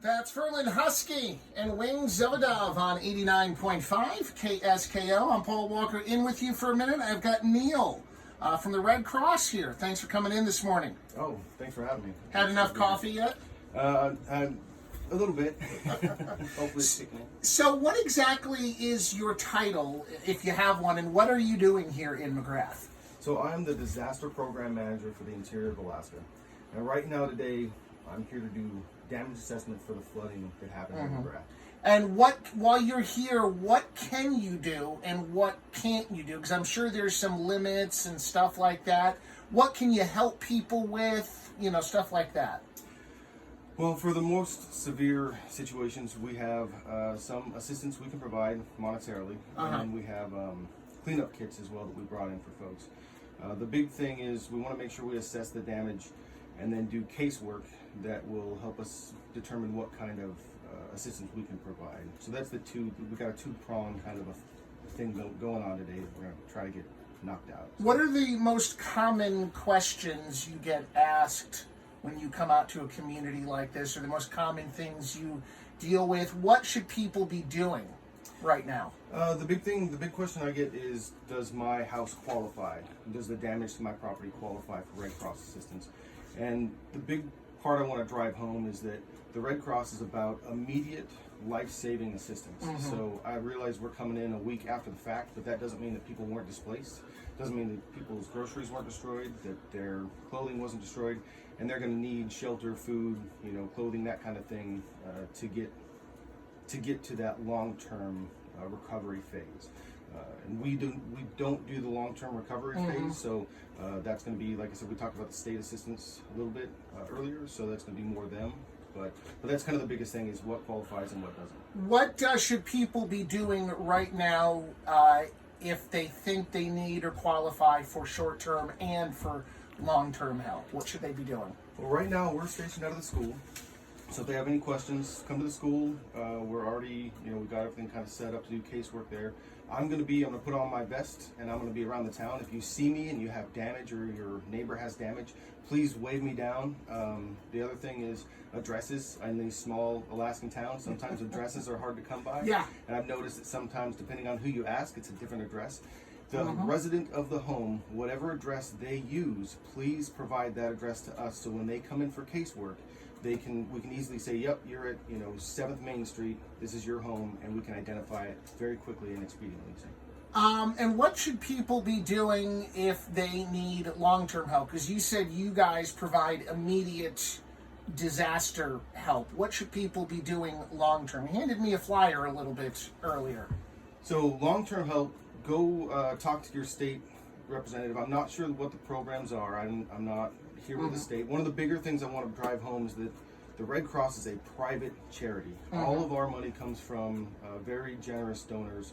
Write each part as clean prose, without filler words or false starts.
That's Ferlin Husky and Wings of a Dove on 89.5 KSKO. I'm Paul Walker in with you for a minute. I've got Neil from the Red Cross here. Thanks for coming in this morning. Oh, thanks for having me. Had enough coffee yet? A little bit. Hopefully stick me. So what exactly is your title, if you have one, and what are you doing here in McGrath? So I'm the Disaster Program Manager for the interior of Alaska. And right now today, I'm here to do damage assessment for the flooding that happened in McGrath. And while you're here, what can you do and what can't you do? Because I'm sure there's some limits and stuff like that. What can you help people with? Stuff like that. Well, for the most severe situations, we have some assistance we can provide monetarily, and we have cleanup kits as well that we brought in for folks. The big thing is we want to make sure we assess the damage and then do casework that will help us determine what kind of assistance we can provide. So that's we got a two-pronged kind of a thing going on today that we're going to try to get knocked out. What are the most common questions you get asked when you come out to a community like this, or the most common things you deal with? What should people be doing right now? The big question I get is, does my house qualify? Does the damage to my property qualify for Red Cross assistance? And the big part I want to drive home is that the Red Cross is about immediate life-saving assistance. So I realize we're coming in a week after the fact, but that doesn't mean that people weren't displaced. Doesn't mean that people's groceries weren't destroyed, that their clothing wasn't destroyed, and they're going to need shelter, food, clothing, that kind of thing, to get to that long-term recovery phase. And we don't do the long-term recovery phase, so that's going to be, like I said, we talked about the state assistance a little bit earlier, so that's going to be more them. But that's kind of the biggest thing, is what qualifies and what doesn't. What should people be doing right now if they think they need or qualify for short-term and for long-term help? What should they be doing? Well, right now we're stationed out of the school. So if they have any questions, come to the school. We're already, we've got everything kind of set up to do casework there. I'm going to put on my vest, and I'm going to be around the town. If you see me and you have damage or your neighbor has damage, please wave me down. The other thing is addresses. In these small Alaskan towns, sometimes addresses are hard to come by. Yeah. And I've noticed that sometimes, depending on who you ask, it's a different address. The resident of the home, whatever address they use, please provide that address to us, so when they come in for casework, we can easily say, yep, you're at 7th Main Street, this is your home, and we can identify it very quickly and expediently. And what should people be doing if they need long-term help? Because you said you guys provide immediate disaster help. What should people be doing long-term? You handed me a flyer a little bit earlier. So long-term help, go talk to your state representative. I'm not sure what the programs are. I'm not here with the state. One of the bigger things I want to drive home is that the Red Cross is a private charity. All of our money comes from very generous donors.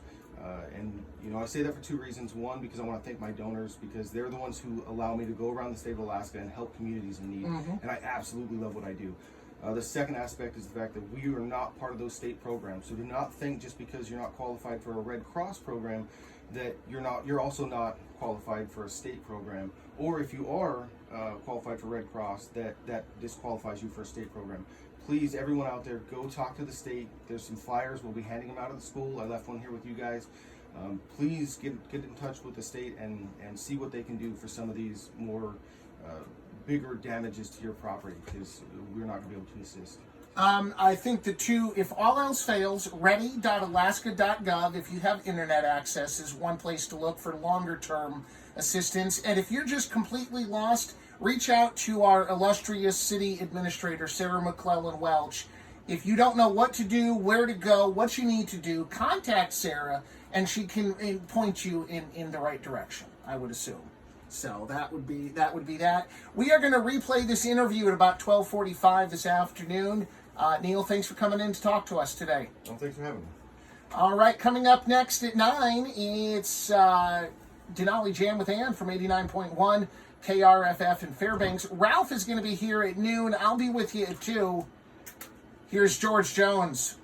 And I say that for two reasons. One, because I want to thank my donors, because they're the ones who allow me to go around the state of Alaska and help communities in need. And I absolutely love what I do. The second aspect is the fact that we are not part of those state programs. So do not think just because you're not qualified for a Red Cross program that you're also not qualified for a state program. Or if you are qualified for Red Cross, that disqualifies you for a state program. Please, everyone out there, go talk to the state. There's some flyers. We'll be handing them out of the school. I left one here with you guys. Please get in touch with the state and see what they can do for some of these more bigger damages to your property, because we're not going to be able to assist. I think if all else fails, ready.alaska.gov, if you have internet access, is one place to look for longer-term assistance. And if you're just completely lost, reach out to our illustrious city administrator, Sarah McClellan Welch. If you don't know what to do, where to go, what you need to do, contact Sarah, and she can point you in the right direction, I would assume. So that would be that. We are going to replay this interview at about 12:45 this afternoon. Neil, thanks for coming in to talk to us today. Well, thanks for having me. All right, coming up next at 9, it's Denali Jam with Ann from 89.1 KRFF in Fairbanks. Ralph is going to be here at noon. I'll be with you at 2. Here's George Jones.